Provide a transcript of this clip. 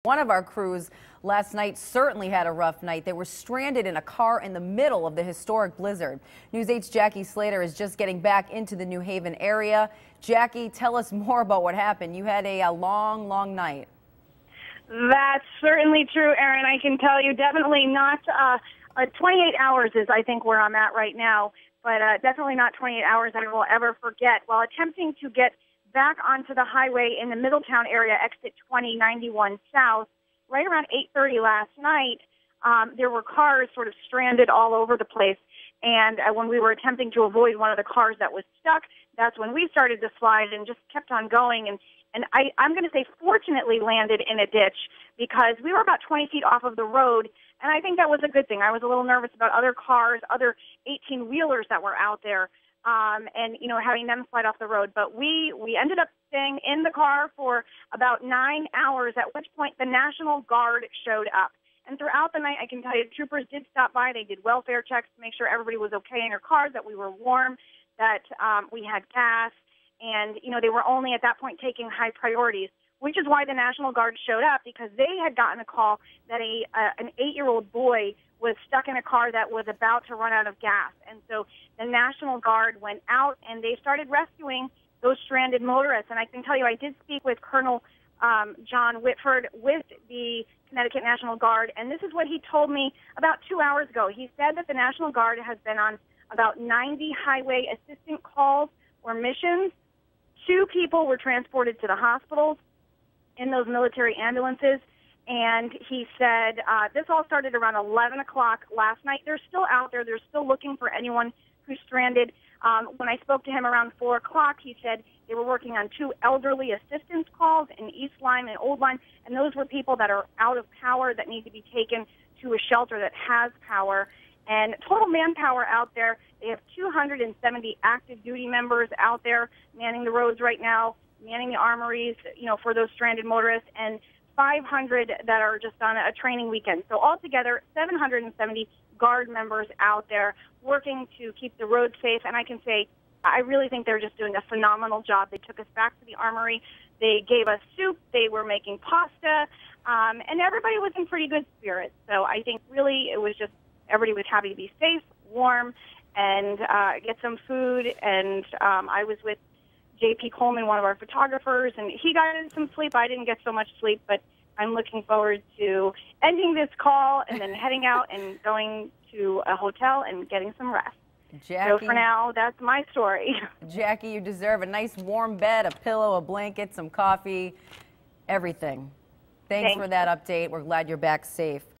One of our crews last night certainly had a rough night. They were stranded in a car in the middle of the historic blizzard. News 8's Jacquie Slater is just getting back into the New Haven area. Jacquie, tell us more about what happened. You had a long night. That's certainly true, Erin. I can tell you definitely not 28 hours is, I think, where I'm at right now, but definitely not 28 hours I will ever forget. While attempting to get back onto the highway in the Middletown area, exit 2091 South, right around 8:30 last night, there were cars sort of stranded all over the place. And when we were attempting to avoid one of the cars that was stuck, that's when we started to slide and just kept on going. And I'm going to say fortunately landed in a ditch because we were about 20 feet off of the road. And I think that was a good thing. I was a little nervous about other cars, other 18-wheelers that were out there. And, you know, having them slide off the road. But we ended up staying in the car for about 9 hours, at which point the National Guard showed up. And throughout the night, I can tell you, troopers did stop by. They did welfare checks to make sure everybody was okay in their cars, that we were warm, that we had gas. And, you know, they were only at that point taking high priorities, which is why the National Guard showed up, because they had gotten a call that an 8-year-old boy was stuck in a car that was about to run out of gas. And so the National Guard went out and they started rescuing those stranded motorists. And I can tell you, I did speak with Colonel John Whitford with the Connecticut National Guard, and this is what he told me about 2 hours ago. He said that the National Guard has been on about 90 highway assistant calls or missions. 2 people were transported to the hospitals in those military ambulances. And he said this all started around 11 o'clock last night. They're still out there. They're still looking for anyone who's stranded. When I spoke to him around 4 o'clock, he said they were working on 2 elderly assistance calls in East Lyme and Old Lyme, and those were people that are out of power that need to be taken to a shelter that has power. And total manpower out there, they have 270 active duty members out there manning the roads right now, manning the armories, you know, for those stranded motorists, and 500 that are just on a training weekend. So altogether, 770 Guard members out there working to keep the roads safe. And I can say, I really think they're just doing a phenomenal job. They took us back to the armory. They gave us soup. They were making pasta. And everybody was in pretty good spirits. So I think really it was just everybody was happy to be safe, warm, and get some food. And I was with J.P. Coleman, one of our photographers, and he got in some sleep. I didn't get so much sleep, but I'm looking forward to ending this call and then heading out and going to a hotel and getting some rest. Jacquie, so for now, that's my story. Jacquie, you deserve a nice warm bed, a pillow, a blanket, some coffee, everything. Thanks for that update. We're glad you're back safe.